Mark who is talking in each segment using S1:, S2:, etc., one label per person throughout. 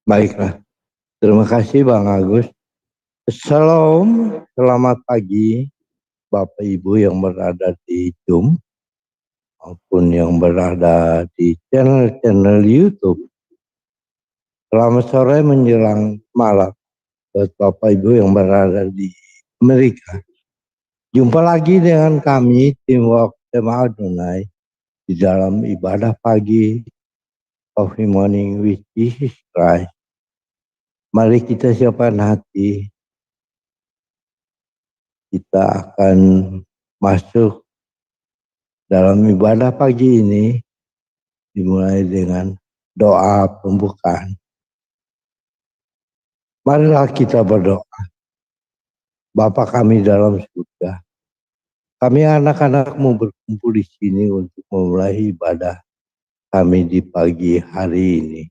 S1: Baiklah, terima kasih Bang Agus. Shalom, selamat pagi Bapak Ibu yang berada di Zoom maupun yang berada di channel-channel YouTube. Selamat sore menjelang malam buat Bapak Ibu yang berada di Amerika. Jumpa lagi dengan kami Teamwork Jemaat Adonai di dalam ibadah pagi Coffee Morning with Jesus Christ. Mari kita siapkan hati. Kita akan masuk dalam ibadah pagi ini dimulai dengan doa pembukaan. Marilah kita berdoa. Bapa kami dalam surga, kami anak-anakmu berkumpul di sini untuk memulai ibadah kami di pagi hari ini.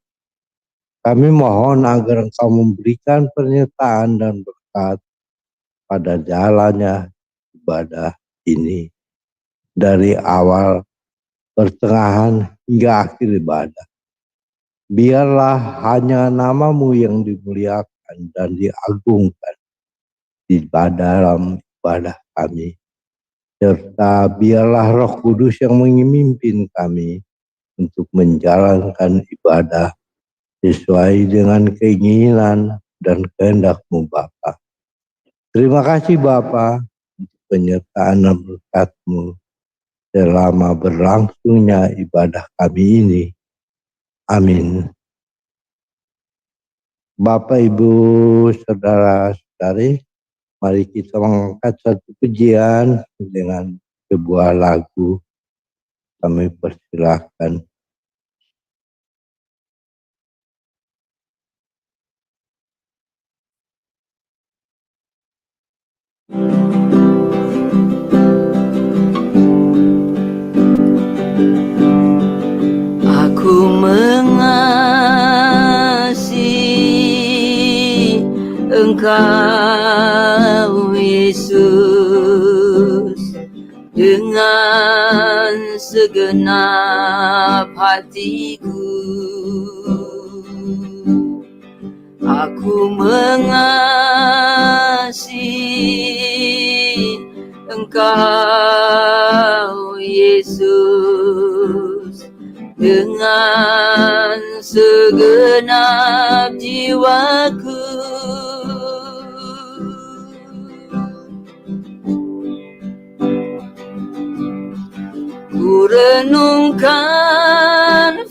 S1: Kami mohon agar Engkau memberikan penyertaan dan berkat pada jalannya ibadah ini dari awal, pertengahan hingga akhir ibadah. Biarlah hanya nama-Mu yang dimuliakan dan diagungkan di dalam ibadah kami. Serta biarlah Roh Kudus yang memimpin kami untuk menjalankan ibadah sesuai dengan keinginan dan kehendak-Mu Bapa. Terima kasih Bapa untuk penyertaan dan berkat-Mu selama berlangsungnya ibadah kami ini. Amin. Bapak, Ibu, Saudara-saudari, mari kita mengangkat satu pujian dengan sebuah lagu. Kami persilahkan.
S2: Aku mengasihi Engkau Yesus dengan segenap hatiku. Aku mengasihi Engkau Yesus dengan segenap jiwaku. Ku renungkan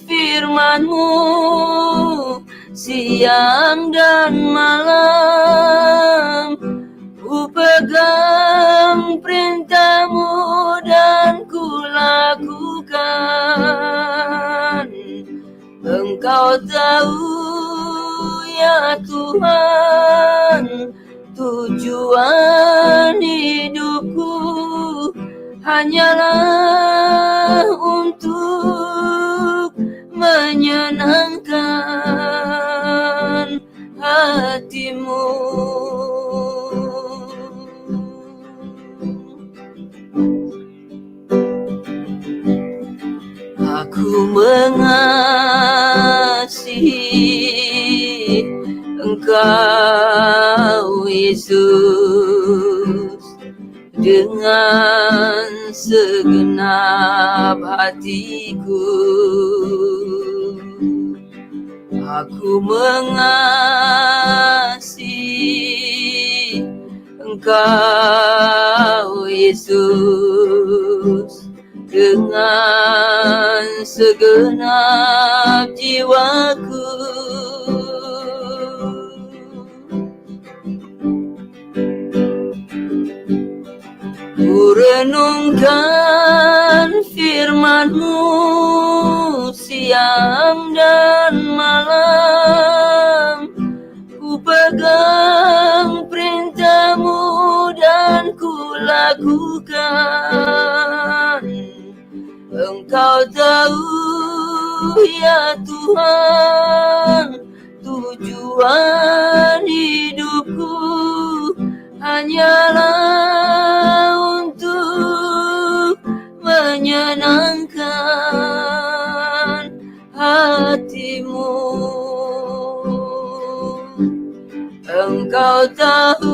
S2: firman-Mu siang dan malam, ku pegang perintah-Mu dan ku lakukan. Engkau tahu ya Tuhan, tujuan hidupku hanyalah untuk menyenangkan hati-Mu. Aku mengasihi Engkau Yesus dengan segenap hatiku. Aku mengasihi Engkau Yesus dengan segenap jiwaku. Ku renungkan firman-Mu siang dan malam, ku pegang perintah-Mu dan ku lakukan. Engkau tahu ya Tuhan, tujuan hidupku hanyalah untuk menyenangkan hati-Mu. Engkau tahu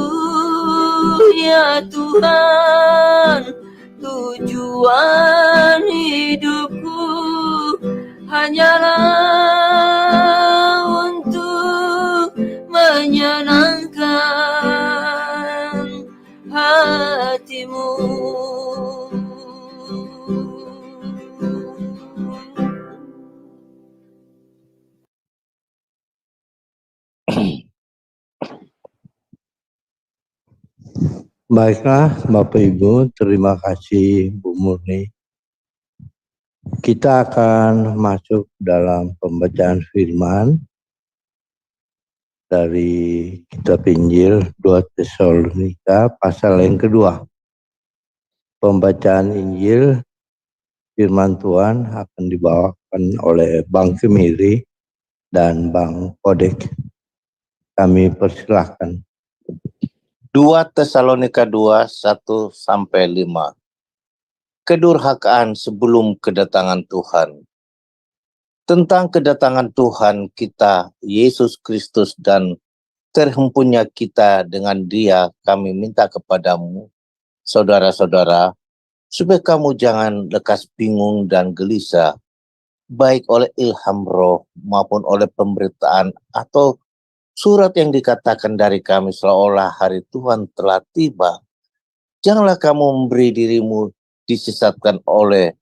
S2: ya Tuhan, tujuan hidupku hanyalah untuk menyenangkan hatimu.
S1: Baiklah Bapak Ibu, terima kasih Bu Murni. Kita akan masuk dalam pembacaan firman dari kitab Injil 2 Tesalonika pasal yang kedua. Pembacaan Injil firman Tuhan akan dibawakan oleh Bang Kemiri dan Bang Kodek. Kami persilahkan.
S3: 2 Tesalonika 2, 1-5. Kedurhakaan sebelum kedatangan Tuhan. Tentang kedatangan Tuhan kita, Yesus Kristus, dan terhempunnya kita dengan Dia, kami minta kepadamu, saudara-saudara, supaya kamu jangan lekas bingung dan gelisah, baik oleh ilham roh maupun oleh pemberitaan atau surat yang dikatakan dari kami seolah hari Tuhan telah tiba. Janganlah kamu memberi dirimu disesatkan oleh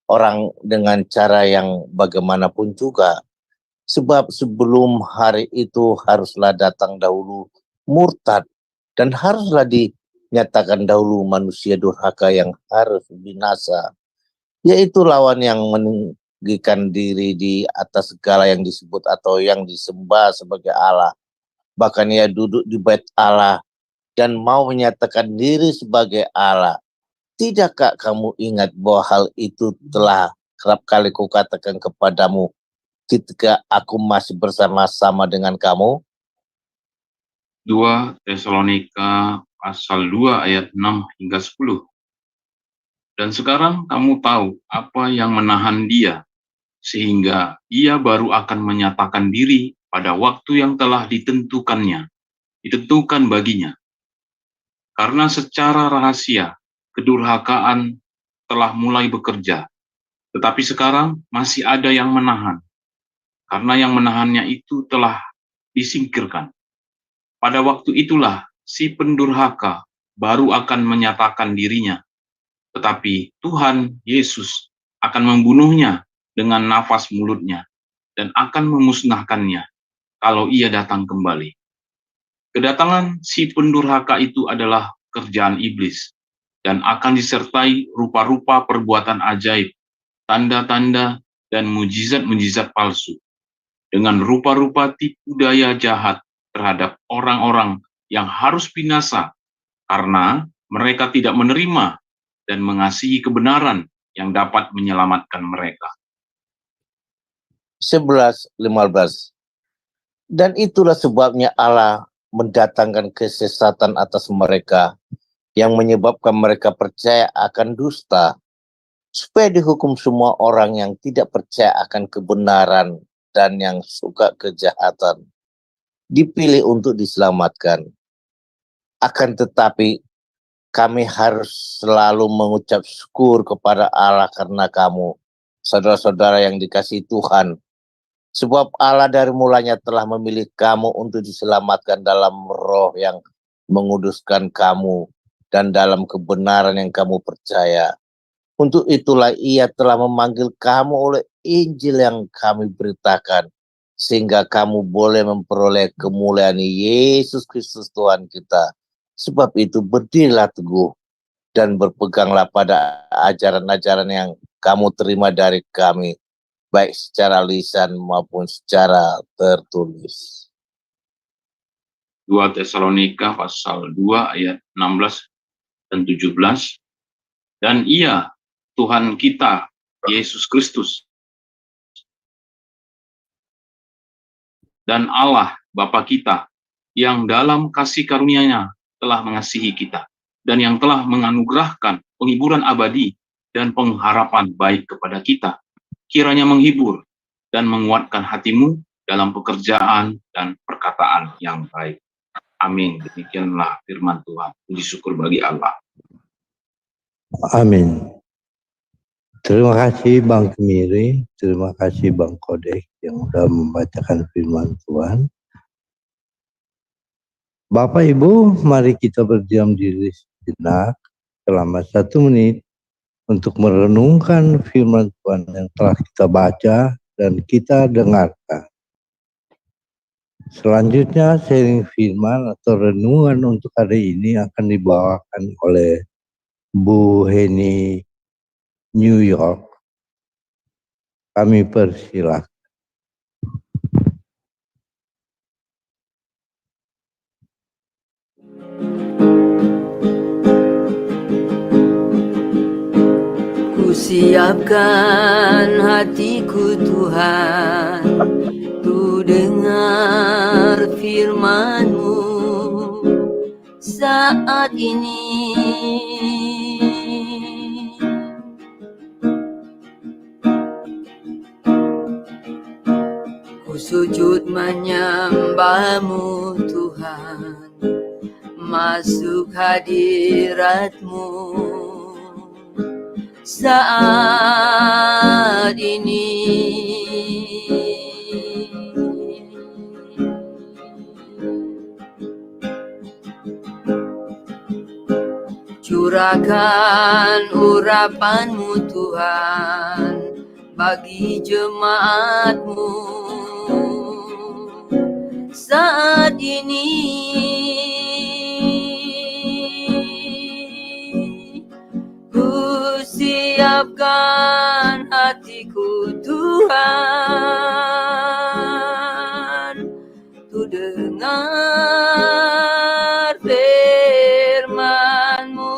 S3: orang dengan cara yang bagaimanapun juga. Sebab sebelum hari itu haruslah datang dahulu murtad, dan haruslah dinyatakan dahulu manusia durhaka yang harus binasa, yaitu lawan yang meninggikan diri di atas segala yang disebut atau yang disembah sebagai Allah. Bahkan ia duduk di bait Allah dan mau menyatakan diri sebagai Allah. Tidakkah kamu ingat bahwa hal itu telah kerap kali kukatakan kepadamu ketika aku masih bersama-sama dengan kamu?
S4: 2 Tesalonika pasal 2 ayat 6 hingga 10. Dan sekarang kamu tahu apa yang menahan dia, sehingga ia baru akan menyatakan diri pada waktu yang telah ditentukan baginya. Karena secara rahasia, kedurhakaan telah mulai bekerja, tetapi sekarang masih ada yang menahan, karena yang menahannya itu telah disingkirkan. Pada waktu itulah si pendurhaka baru akan menyatakan dirinya, tetapi Tuhan Yesus akan membunuhnya dengan nafas mulutnya dan akan memusnahkannya kalau ia datang kembali. Kedatangan si pendurhaka itu adalah kerjaan iblis dan akan disertai rupa-rupa perbuatan ajaib, tanda-tanda, dan mujizat-mujizat palsu, dengan rupa-rupa tipu daya jahat terhadap orang-orang yang harus binasa karena mereka tidak menerima dan mengasihi kebenaran yang dapat menyelamatkan mereka.
S3: 11-15. Dan itulah sebabnya Allah mendatangkan kesesatan atas mereka, yang menyebabkan mereka percaya akan dusta, supaya dihukum semua orang yang tidak percaya akan kebenaran dan yang suka kejahatan, dipilih untuk diselamatkan. Akan tetapi kami harus selalu mengucap syukur kepada Allah karena kamu, saudara-saudara yang dikasihi Tuhan. Sebab Allah dari mulanya telah memilih kamu untuk diselamatkan dalam roh yang menguduskan kamu dan dalam kebenaran yang kamu percaya. Untuk itulah ia telah memanggil kamu oleh Injil yang kami beritakan, sehingga kamu boleh memperoleh kemuliaan Yesus Kristus Tuhan kita. Sebab itu berdirilah teguh dan berpeganglah pada ajaran-ajaran yang kamu terima dari kami, baik secara lisan maupun secara tertulis.
S4: 2 Tesalonika pasal 2 ayat 16 dan 17. Dan ia, Tuhan kita, Yesus Kristus, dan Allah Bapa kita, yang dalam kasih karunia-Nya telah mengasihi kita, dan yang telah menganugerahkan penghiburan abadi dan pengharapan baik kepada kita, kiranya menghibur dan menguatkan hatimu dalam pekerjaan dan perkataan yang baik. Amin. Demikianlah firman Tuhan. Puji syukur bagi Allah.
S1: Amin. Terima kasih Bang Kemiri, terima kasih Bang Kodek yang sudah membacakan firman Tuhan. Bapak Ibu, mari kita berdiam diri sejenak selama 1 menit untuk merenungkan firman Tuhan yang telah kita baca dan kita dengarkan. Selanjutnya sharing firman atau renungan untuk hari ini akan dibawakan oleh Bu Heni New York. Kami persilahkan.
S2: Kusiapkan hatiku Tuhan, ku dengar firman-Mu saat ini. Ku sujud menyembah-Mu Tuhan, masuk hadirat-Mu saat ini. Curahkan urapan-Mu Tuhan bagi jemaat-Mu saat ini. Ku siapkan hatiku Tuhan, ku dengar firman-Mu.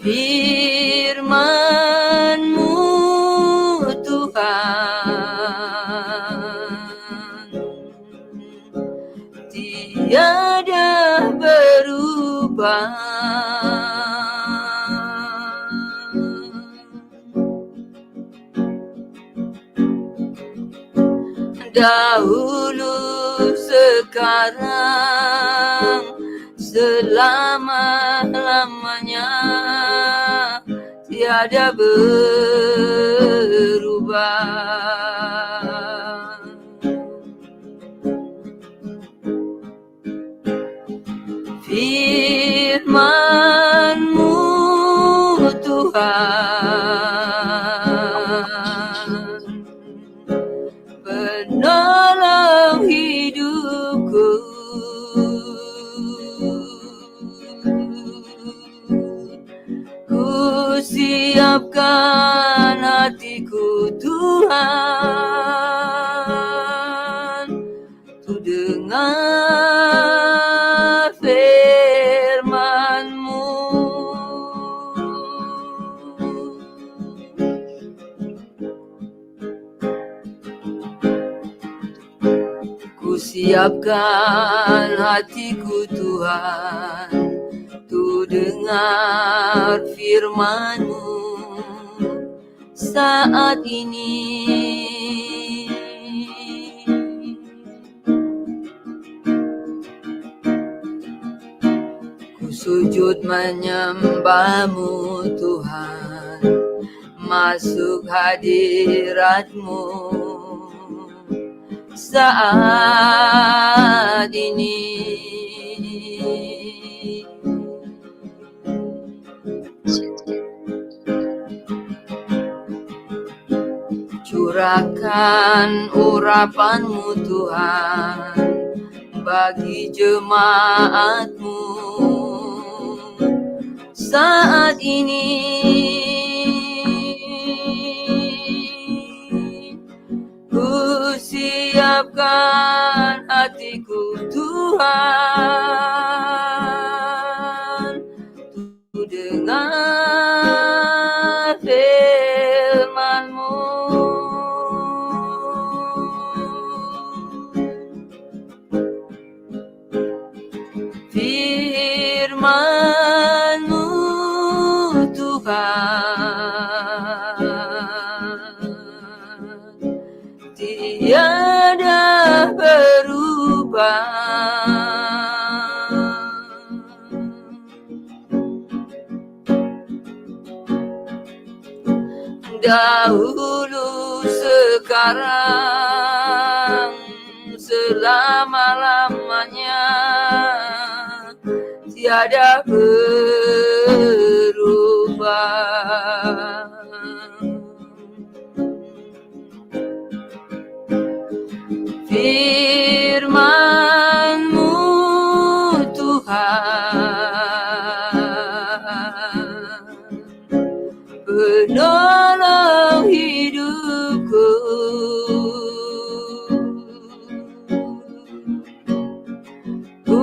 S2: Firman-Mu Tuhan tiada berubah. Dahulu, sekarang, selama-lamanya tiada berubah. Firman-Mu Tuhan penolong hidupku. Ku siapkan hatiku Tuhan, ku dengar firman-Mu. Ku siapkan hatiku Tuhan, ku dengar firman-Mu saat ini. Ku sujud menyembah-Mu Tuhan, masuk hadirat-Mu saat ini. Curahkan urapan-Mu Tuhan bagi jemaat-Mu saat ini. Ku siapkan hatiku Tuhan, ku dengar firman-Mu. Firman-Mu Tuhan Dahulu, sekarang, selama-lamanya, tiada berubah. Firman-Mu Tuhan, penolong hidupku. Ku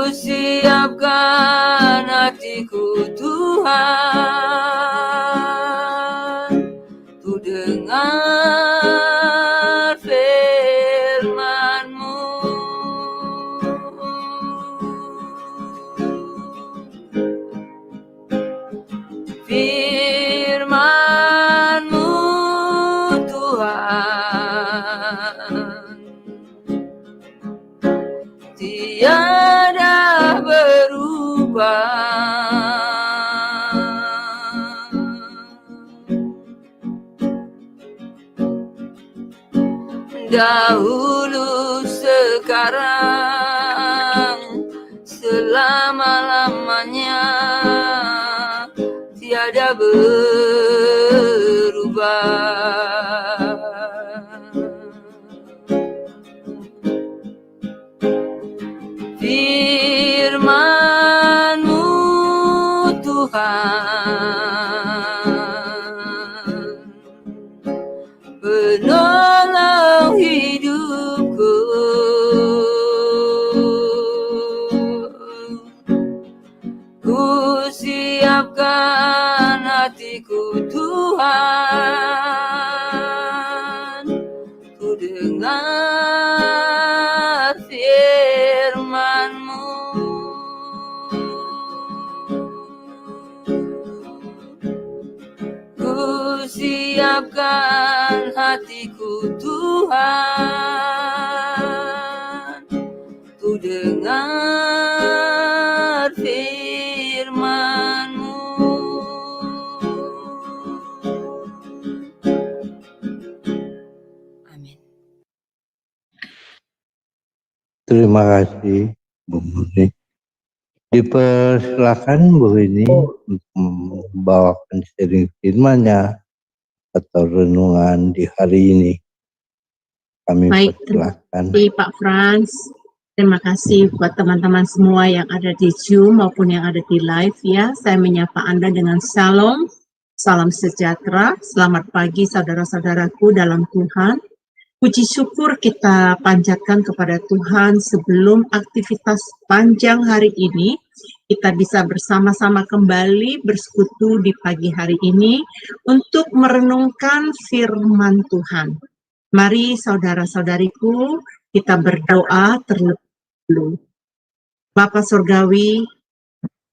S2: siapkan hatiku Tuhan, ku dengar firman-Mu. Firman-Mu Tuhan, tiada berubah. Dahulu, sekarang, selama-lamanya, tiada berubah. Firman-Mu Tuhan, penolong hidupku. Ku siapkan hatiku Tuhan, ku dengar firman-Mu. Ku siapkan hatiku Tuhan, ku dengar firman-Mu. Amin.
S1: Terima kasih Bu Murni. Dipersilakan Bu ini untuk membawakan sharing firman-Nya atau renungan di hari ini. Kami
S5: Baik,
S1: persilakan.
S5: terima kasih Pak Frans. Terima kasih buat teman-teman semua yang ada di Zoom maupun yang ada di live ya. Saya menyapa Anda dengan shalom, salam sejahtera, selamat pagi saudara-saudaraku dalam Tuhan. Puji syukur kita panjatkan kepada Tuhan sebelum aktivitas panjang hari ini, kita bisa bersama-sama kembali bersekutu di pagi hari ini untuk merenungkan firman Tuhan. Mari saudara-saudariku, kita berdoa terlebih dahulu. Bapa Surgawi,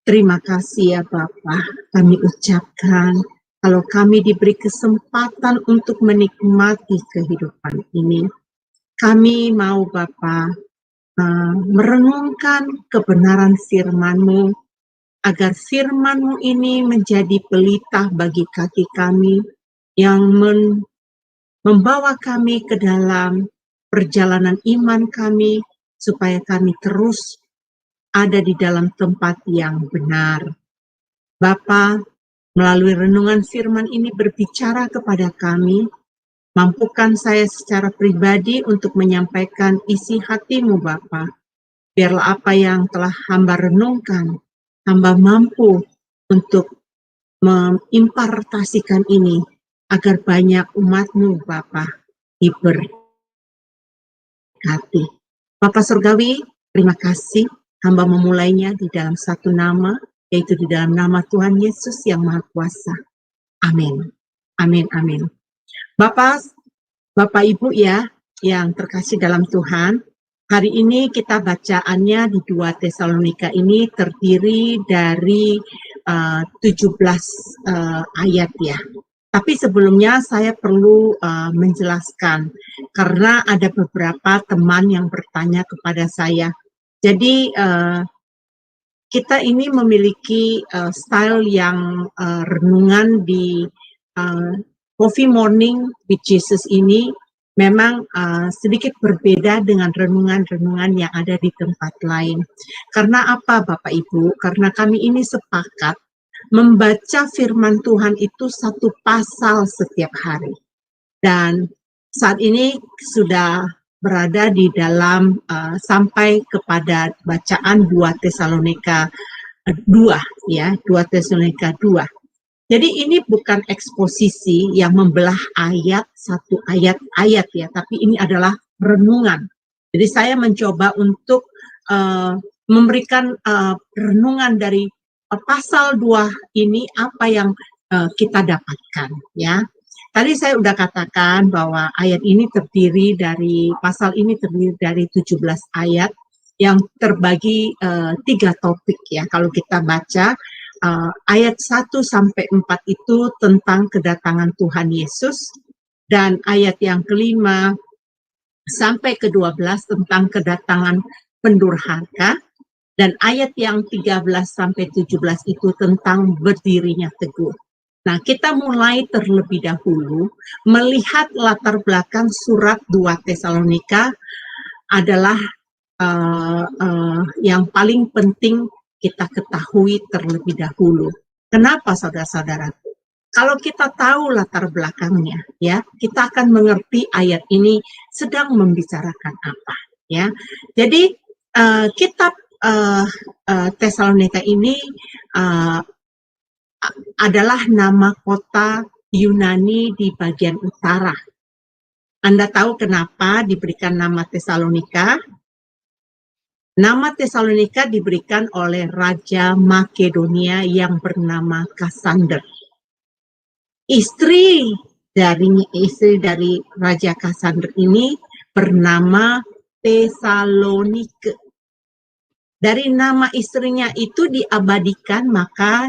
S5: terima kasih ya Bapa, kami ucapkan kalau kami diberi kesempatan untuk menikmati kehidupan ini. Kami mau Bapa merenungkan kebenaran firman-Mu, agar firman-Mu ini menjadi pelita bagi kaki kami, yang membawa kami ke dalam perjalanan iman kami, supaya kami terus ada di dalam tempat yang benar. Bapa, melalui renungan firman ini berbicara kepada kami, mampukan saya secara pribadi untuk menyampaikan isi hati-Mu Bapa. Biarlah apa yang telah hamba renungkan, hamba mampu untuk mengimpartasikan ini, agar banyak umat-Mu Bapa diberkati. Bapa Surgawi, terima kasih, hamba memulainya di dalam satu nama, yaitu di dalam nama Tuhan Yesus yang Maha Kuasa. Amin. Amin, amin. Bapak Ibu ya, yang terkasih dalam Tuhan, hari ini kita bacaannya di 2 Tesalonika ini terdiri dari 17 ayat ya. Tapi sebelumnya saya perlu menjelaskan karena ada beberapa teman yang bertanya kepada saya. Jadi kita ini memiliki style yang renungan di Coffee Morning with Jesus ini memang sedikit berbeda dengan renungan-renungan yang ada di tempat lain. Karena apa Bapak Ibu? Karena kami ini sepakat membaca firman Tuhan itu satu pasal setiap hari. Dan saat ini sudah berada di dalam sampai kepada bacaan 2 Tesalonika 2 ya, 2 Tesalonika 2. Jadi ini bukan eksposisi yang membelah ayat satu ayat-ayat ya, tapi ini adalah renungan. Jadi saya mencoba untuk memberikan renungan dari pasal 2 ini apa yang kita dapatkan ya. Tadi saya sudah katakan bahwa ayat ini terdiri dari, pasal ini terdiri dari 17 ayat yang terbagi 3 topik ya. Kalau kita baca ayat 1 sampai 4 itu tentang kedatangan Tuhan Yesus, dan ayat yang kelima sampai ke-12 tentang kedatangan pendurhaka, dan ayat yang 13 sampai 17 itu tentang berdirinya teguh. Nah, kita mulai terlebih dahulu melihat latar belakang surat 2 Tesalonika adalah yang paling penting kita ketahui terlebih dahulu. Kenapa saudara-saudara? Kalau kita tahu latar belakangnya, ya, kita akan mengerti ayat ini sedang membicarakan apa, ya. Jadi kitab Tesalonika ini adalah nama kota Yunani di bagian utara. Anda tahu kenapa diberikan nama Tesalonika? Nama Tesalonika diberikan oleh Raja Makedonia yang bernama Kassander. Istri dari Raja Kassander ini bernama Tesalonike. Dari nama istrinya itu diabadikan, maka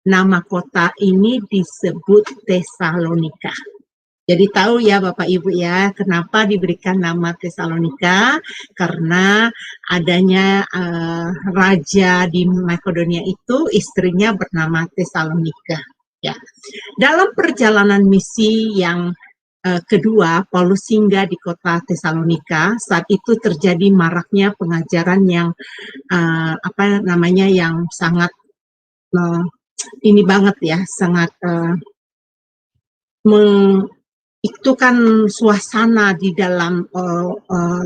S5: nama kota ini disebut Tesalonika. Jadi tahu ya Bapak Ibu ya, kenapa diberikan nama Tesalonika? Karena adanya raja di Makedonia itu istrinya bernama Tesalonika. Ya. Dalam perjalanan misi yang kedua, Paulus singgah di kota Tesalonika. Saat itu terjadi maraknya pengajaran yang yang sangat ini banget ya, sangat itu kan suasana di dalam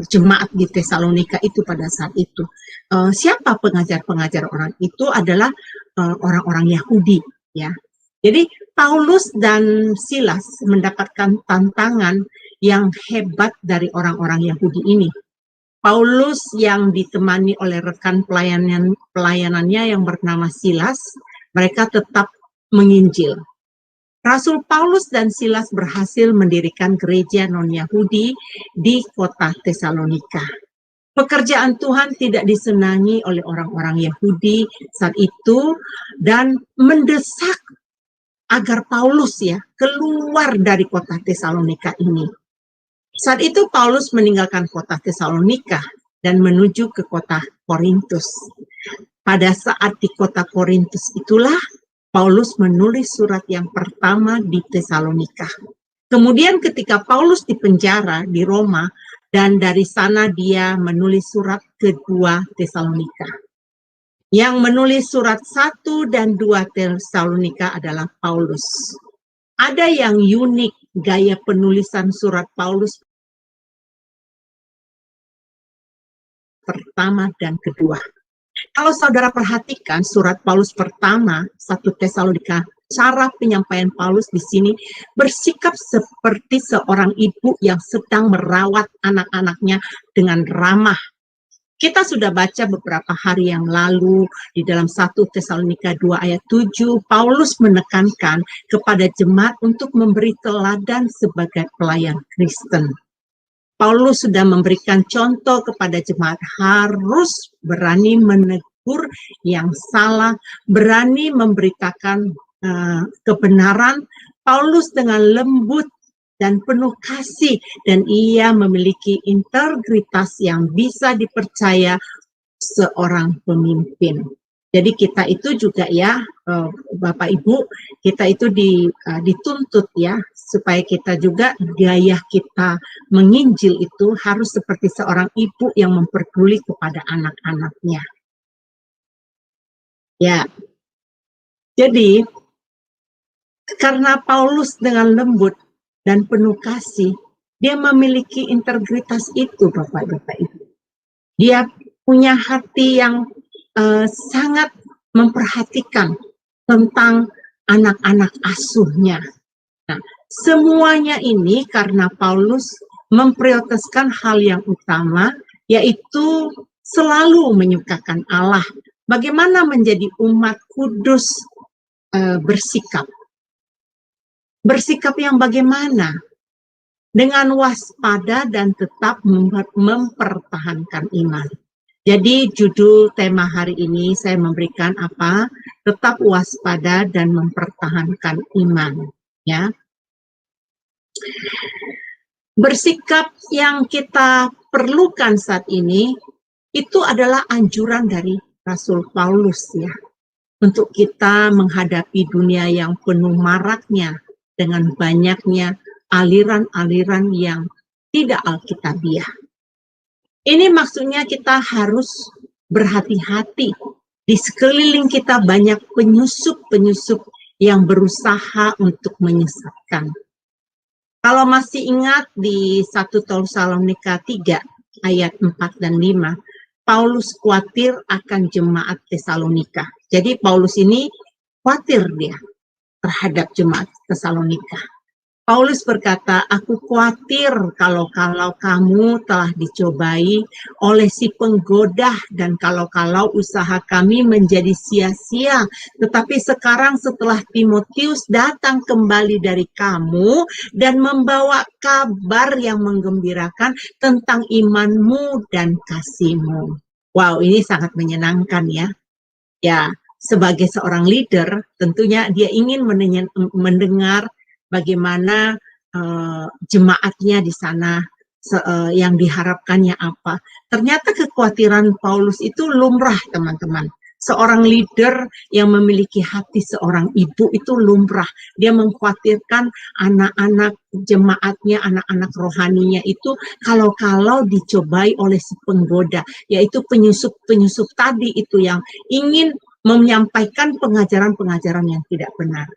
S5: jemaat di Tesalonika itu pada saat itu. Siapa pengajar-pengajar orang itu adalah orang-orang Yahudi ya. Jadi Paulus dan Silas mendapatkan tantangan yang hebat dari orang-orang Yahudi ini. Paulus yang ditemani oleh rekan pelayanannya yang bernama Silas, mereka tetap menginjil. Rasul Paulus dan Silas berhasil mendirikan gereja non-Yahudi di kota Tesalonika. Pekerjaan Tuhan tidak disenangi oleh orang-orang Yahudi saat itu dan mendesak agar Paulus ya keluar dari kota Tesalonika ini. Saat itu Paulus meninggalkan kota Tesalonika dan menuju ke kota Korintus. Pada saat di kota Korintus itulah Paulus menulis surat yang pertama di Tesalonika. Kemudian ketika Paulus dipenjara di Roma, dan dari sana dia menulis surat kedua Tesalonika. Yang menulis surat 1 dan 2 Tesalonika adalah Paulus. Ada yang unik gaya penulisan surat Paulus pertama dan kedua. Kalau saudara perhatikan surat Paulus pertama, 1 Tesalonika, cara penyampaian Paulus di sini bersikap seperti seorang ibu yang sedang merawat anak-anaknya dengan ramah. Kita sudah baca beberapa hari yang lalu di dalam 1 Tesalonika 2 ayat 7, Paulus menekankan kepada jemaat untuk memberi teladan sebagai pelayan Kristen. Paulus sudah memberikan contoh kepada jemaat harus berani menegur yang salah, berani memberitakan kebenaran, Paulus dengan lembut dan penuh kasih, dan ia memiliki integritas yang bisa dipercaya seorang pemimpin. Jadi kita itu juga ya, Bapak Ibu, kita itu dituntut ya, supaya kita juga gaya kita menginjil itu harus seperti seorang ibu yang memperduli kepada anak-anaknya. Ya, jadi karena Paulus dengan lembut dan penuh kasih, dia memiliki integritas itu, Bapak Ibu. Dia punya hati yang sangat memperhatikan tentang anak-anak asuhnya. Nah, semuanya ini karena Paulus memprioritaskan hal yang utama, yaitu selalu menyukakan Allah. Bagaimana menjadi umat kudus bersikap. Bersikap yang bagaimana? Dengan waspada dan tetap mempertahankan iman. Jadi judul tema hari ini saya memberikan apa? Tetap waspada dan mempertahankan iman. Ya. Bersikap yang kita perlukan saat ini itu adalah anjuran dari Rasul Paulus ya. Untuk kita menghadapi dunia yang penuh maraknya dengan banyaknya aliran-aliran yang tidak alkitabiah. Ini maksudnya kita harus berhati-hati. Di sekeliling kita banyak penyusup-penyusup yang berusaha untuk menyesatkan. Kalau masih ingat di 1 Tesalonika 3 ayat 4 dan 5, Paulus khawatir akan jemaat Tesalonika. Jadi Paulus ini khawatir dia terhadap jemaat Tesalonika. Paulus berkata, aku khawatir kalau kamu telah dicobai oleh si penggoda dan kalau usaha kami menjadi sia-sia. Tetapi sekarang setelah Timotius datang kembali dari kamu dan membawa kabar yang menggembirakan tentang imanmu dan kasihmu. Wow, ini sangat menyenangkan ya. Ya, sebagai seorang leader, tentunya dia ingin mendengar bagaimana jemaatnya di sana, yang diharapkannya apa. Ternyata kekhawatiran Paulus itu lumrah, teman-teman. Seorang leader yang memiliki hati seorang ibu itu lumrah. Dia mengkhawatirkan anak-anak jemaatnya, anak-anak rohaninya itu kalau dicobai oleh si penggoda, yaitu penyusup-penyusup tadi itu yang ingin menyampaikan pengajaran-pengajaran yang tidak benar.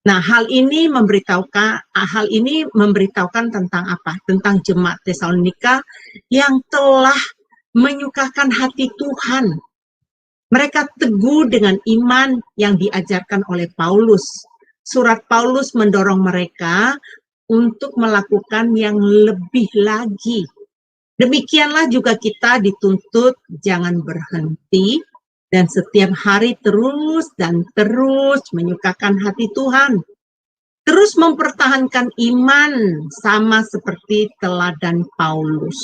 S5: Nah, hal ini memberitahukan tentang apa? Tentang jemaat Tesalonika yang telah menyukakan hati Tuhan. Mereka teguh dengan iman yang diajarkan oleh Paulus. Surat Paulus mendorong mereka untuk melakukan yang lebih lagi. Demikianlah juga kita dituntut jangan berhenti dan setiap hari terus menyukakan hati Tuhan. Terus mempertahankan iman sama seperti teladan Paulus.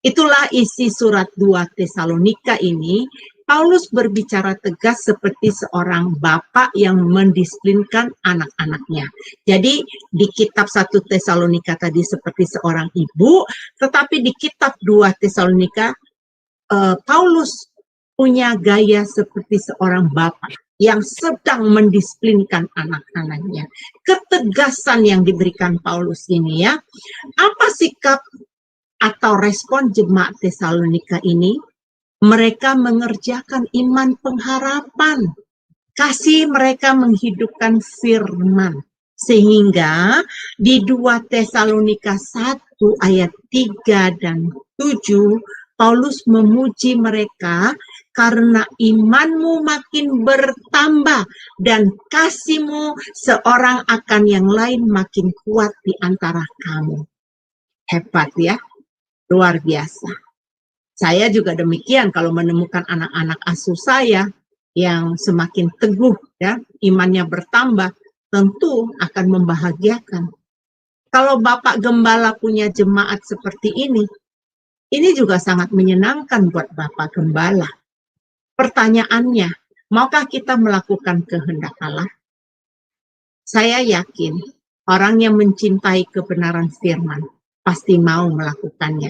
S5: Itulah isi surat 2 Tesalonika ini. Paulus berbicara tegas seperti seorang bapak yang mendisiplinkan anak-anaknya. Jadi di kitab 1 Tesalonika tadi seperti seorang ibu, tetapi di kitab 2 Tesalonika Paulus punya gaya seperti seorang bapak yang sedang mendisiplinkan anak-anaknya. Ketegasan yang diberikan Paulus ini ya. Apa sikap atau respon jemaat Tesalonika ini? Mereka mengerjakan iman pengharapan. Kasih mereka menghidupkan firman. Sehingga di 2 Tesalonika 1 ayat 3 dan 7, Paulus memuji mereka karena imanmu makin bertambah dan kasihmu seorang akan yang lain makin kuat di antara kamu. Hebat ya, luar biasa. Saya juga demikian kalau menemukan anak-anak asuh saya yang semakin teguh ya, imannya bertambah, tentu akan membahagiakan. Kalau Bapak Gembala punya jemaat seperti ini juga sangat menyenangkan buat Bapak Gembala. Pertanyaannya, maukah kita melakukan kehendak Allah? Saya yakin orang yang mencintai kebenaran firman pasti mau melakukannya.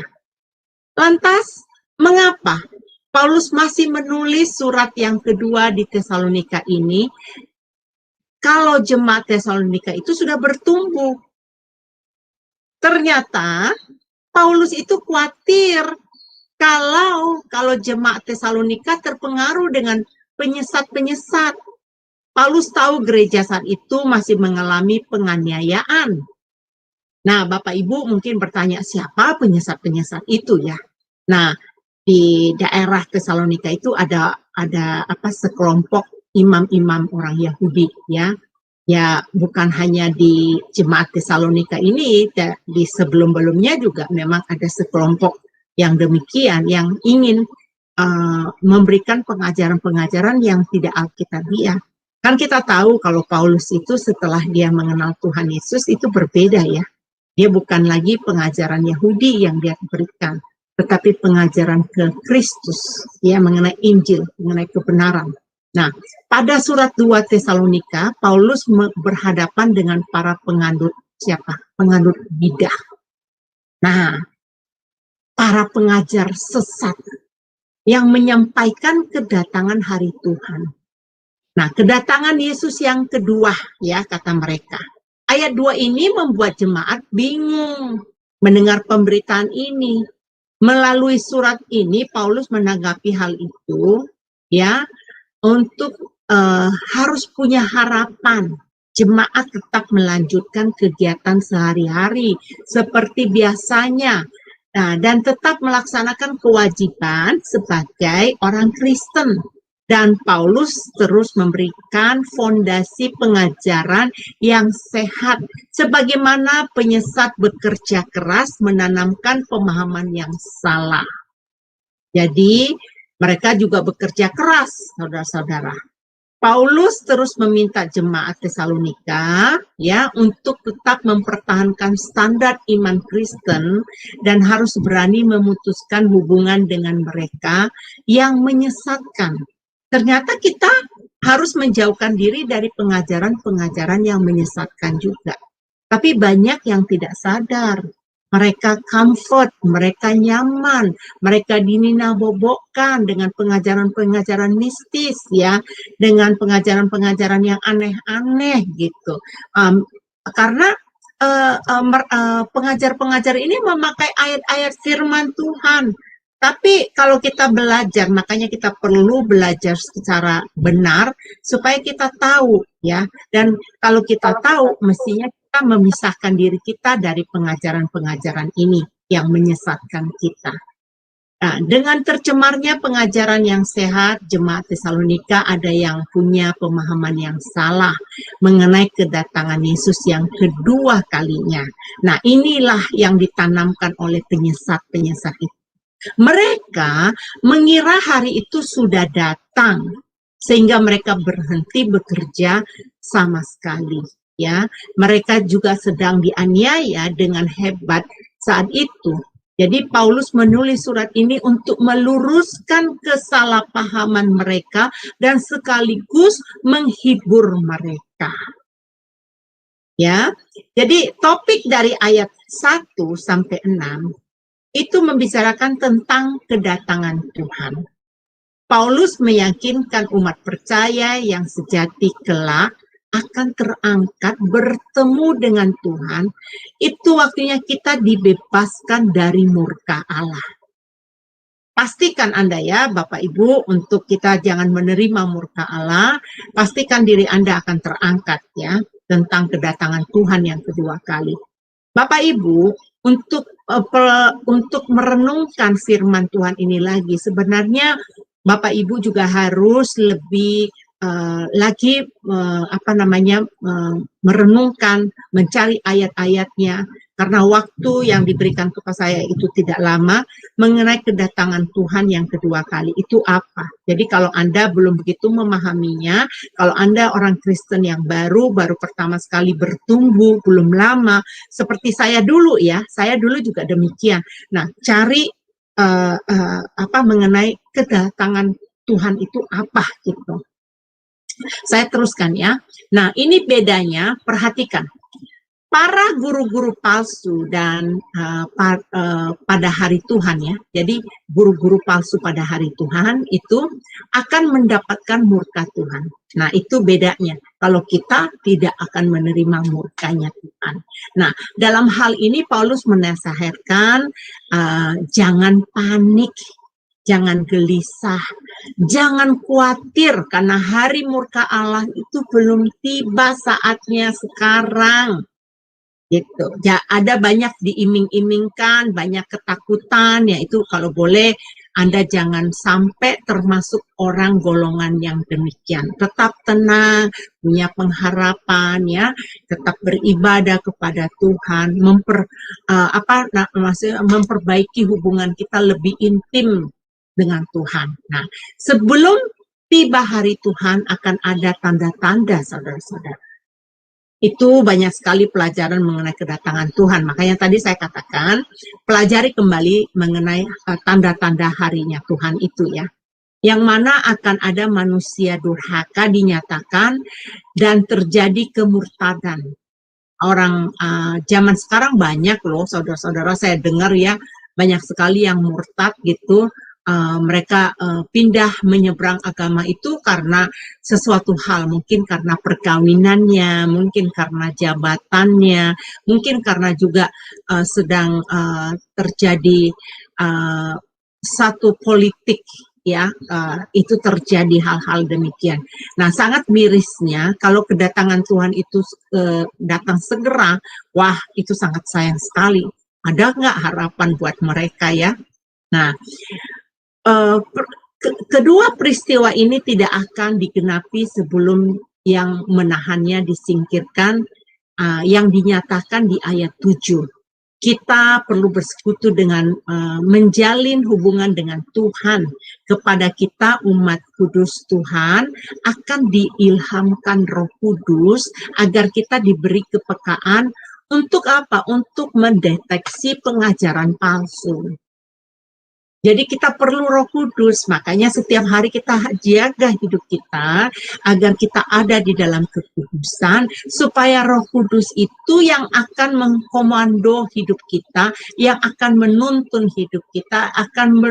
S5: Lantas, mengapa Paulus masih menulis surat yang kedua di Tesalonika ini kalau jemaat Tesalonika itu sudah bertumbuh? Ternyata Paulus itu khawatir kalau jemaat Tesalonika terpengaruh dengan penyesat-penyesat. Paulus tahu gereja saat itu masih mengalami penganiayaan. Nah, Bapak Ibu mungkin bertanya, siapa penyesat-penyesat itu ya? Nah, di daerah Tesalonika itu ada sekelompok imam-imam orang Yahudi ya. Ya, bukan hanya di jemaat Tesalonika ini, di sebelum-belumnya juga memang ada sekelompok yang demikian yang ingin memberikan pengajaran-pengajaran yang tidak alkitabiah. Kan kita tahu kalau Paulus itu setelah dia mengenal Tuhan Yesus itu berbeda ya. Dia bukan lagi pengajaran Yahudi yang dia berikan, tetapi pengajaran ke Kristus ya, mengenai Injil, mengenai kebenaran. Nah, pada surat 2 Tesalonika, Paulus berhadapan dengan para penganut siapa? Penganut bidah. Nah, para pengajar sesat yang menyampaikan kedatangan hari Tuhan. Nah, kedatangan Yesus yang kedua, ya, kata mereka. Ayat 2 ini membuat jemaat bingung mendengar pemberitaan ini. Melalui surat ini, Paulus menanggapi hal itu, ya, untuk harus punya harapan. Jemaat tetap melanjutkan kegiatan sehari-hari seperti biasanya. Nah, dan tetap melaksanakan kewajiban sebagai orang Kristen. Dan Paulus terus memberikan fondasi pengajaran yang sehat. Sebagaimana penyesat bekerja keras menanamkan pemahaman yang salah. Jadi mereka juga bekerja keras, saudara-saudara. Paulus terus meminta jemaat Tesalonika ya untuk tetap mempertahankan standar iman Kristen dan harus berani memutuskan hubungan dengan mereka yang menyesatkan. Ternyata kita harus menjauhkan diri dari pengajaran-pengajaran yang menyesatkan juga. Tapi banyak yang tidak sadar. Mereka comfort, mereka nyaman, mereka dinina-bobokkan dengan pengajaran-pengajaran mistis ya, dengan pengajaran-pengajaran yang aneh-aneh gitu. Karena pengajar-pengajar ini memakai ayat-ayat firman Tuhan. Tapi kalau kita belajar, makanya kita perlu belajar secara benar supaya kita tahu ya. Dan kalau kita tahu, mestinya kita memisahkan diri kita dari pengajaran-pengajaran ini yang menyesatkan kita. Nah, dengan tercemarnya pengajaran yang sehat, jemaat Tesalonika ada yang punya pemahaman yang salah mengenai kedatangan Yesus yang kedua kalinya. Nah, inilah yang ditanamkan oleh penyesat-penyesat itu. Mereka mengira hari itu sudah datang, sehingga mereka berhenti bekerja sama sekali. Ya, mereka juga sedang dianiaya dengan hebat saat itu. Jadi Paulus menulis surat ini untuk meluruskan kesalahpahaman mereka dan sekaligus menghibur mereka. Ya, jadi topik dari ayat 1 sampai 6 itu membicarakan tentang kedatangan Tuhan. Paulus meyakinkan umat percaya yang sejati kelak akan terangkat bertemu dengan Tuhan, itu waktunya kita dibebaskan dari murka Allah. Pastikan Anda ya, Bapak Ibu, untuk kita jangan menerima murka Allah, pastikan diri Anda akan terangkat ya, tentang kedatangan Tuhan yang kedua kali. Bapak Ibu, untuk merenungkan firman Tuhan ini lagi, sebenarnya Bapak Ibu juga harus lebih merenungkan, mencari ayat-ayatnya, karena waktu yang diberikan kepada saya itu tidak lama mengenai kedatangan Tuhan yang kedua kali itu apa. Jadi kalau Anda belum begitu memahaminya, kalau Anda orang Kristen yang baru pertama sekali bertumbuh, belum lama, seperti saya dulu ya, saya dulu juga demikian. Nah, cari mengenai kedatangan Tuhan itu apa gitu. Saya teruskan ya. Nah, ini bedanya, perhatikan. Para guru-guru palsu dan pada hari Tuhan ya. Jadi guru-guru palsu pada hari Tuhan itu akan mendapatkan murka Tuhan. Nah, itu bedanya. Kalau kita tidak akan menerima murkanya Tuhan. Nah, dalam hal ini Paulus menasihatkan jangan panik, jangan gelisah, jangan khawatir karena hari murka Allah itu belum tiba saatnya sekarang. Gitu. Ya, ada banyak diiming-imingkan, banyak ketakutan, ya itu kalau boleh Anda jangan sampai termasuk orang golongan yang demikian. Tetap tenang, punya pengharapan ya, tetap beribadah kepada Tuhan, memperbaiki hubungan kita lebih intim dengan Tuhan. Nah, sebelum tiba hari Tuhan akan ada tanda-tanda, saudara-saudara. Itu banyak sekali pelajaran mengenai kedatangan Tuhan. Makanya tadi saya katakan, pelajari kembali mengenai tanda-tanda harinya Tuhan itu ya. Yang mana akan ada manusia durhaka dinyatakan dan terjadi kemurtadan. Orang zaman sekarang banyak loh, saudara-saudara, saya dengar ya, banyak sekali yang murtad gitu. Mereka pindah menyeberang agama itu karena sesuatu hal, mungkin karena perkawinannya, mungkin karena jabatannya, mungkin karena juga sedang terjadi satu politik ya, itu terjadi hal-hal demikian. Nah, sangat mirisnya kalau kedatangan Tuhan itu datang segera, wah itu sangat sayang sekali. Ada nggak harapan buat mereka ya? Nah, kedua peristiwa ini tidak akan digenapi sebelum yang menahannya disingkirkan, yang dinyatakan di ayat 7. Kita perlu bersekutu dengan menjalin hubungan dengan Tuhan. Kepada kita umat kudus Tuhan akan diilhamkan Roh Kudus agar kita diberi kepekaan untuk apa? Untuk mendeteksi pengajaran palsu. Jadi kita perlu Roh Kudus, makanya setiap hari kita jaga hidup kita agar kita ada di dalam kekudusan, supaya Roh Kudus itu yang akan mengkomando hidup kita, yang akan menuntun hidup kita, akan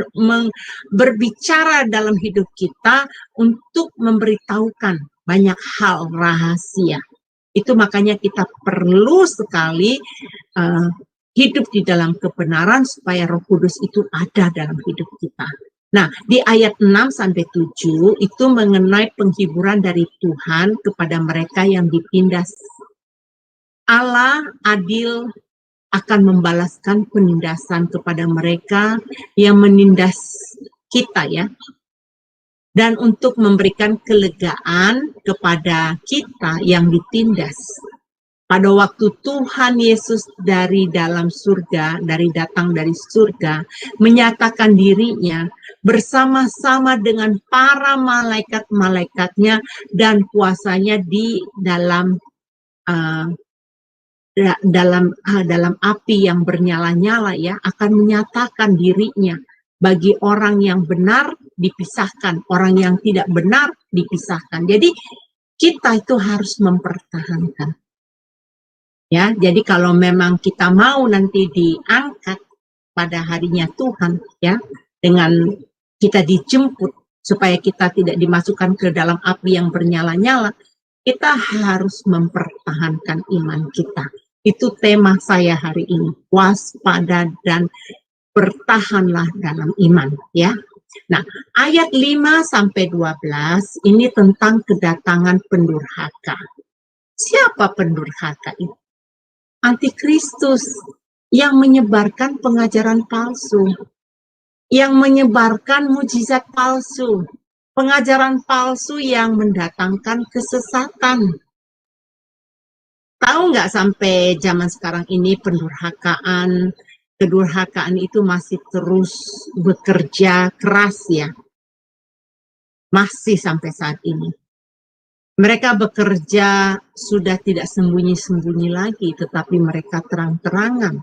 S5: berbicara dalam hidup kita untuk memberitahukan banyak hal rahasia. Itu makanya kita perlu sekali hidup di dalam kebenaran supaya Roh Kudus itu ada dalam hidup kita. Nah, di ayat 6-7 itu mengenai penghiburan dari Tuhan kepada mereka yang ditindas. Allah adil akan membalaskan penindasan kepada mereka yang menindas kita ya. Dan untuk memberikan kelegaan kepada kita yang ditindas. Pada waktu Tuhan Yesus dari dalam surga, datang dari surga, menyatakan dirinya bersama-sama dengan para malaikat-malaikatnya dan kuasanya di dalam api yang bernyala-nyala ya, akan menyatakan dirinya. Bagi orang yang benar dipisahkan, orang yang tidak benar dipisahkan. Jadi kita itu harus mempertahankan. Ya, jadi kalau memang kita mau nanti diangkat pada harinya Tuhan, ya, dengan kita dijemput supaya kita tidak dimasukkan ke dalam api yang bernyala-nyala, kita harus mempertahankan iman kita. Itu tema saya hari ini, waspada dan bertahanlah dalam iman, ya. Nah, ayat 5-12 ini tentang kedatangan pendurhaka. Siapa pendurhaka itu? Antikristus yang menyebarkan pengajaran palsu, yang menyebarkan mujizat palsu, pengajaran palsu yang mendatangkan kesesatan. Tahu nggak sampai zaman sekarang ini kedurhakaan itu masih terus bekerja keras ya, masih sampai saat ini. Mereka bekerja sudah tidak sembunyi-sembunyi lagi, tetapi mereka terang-terangan.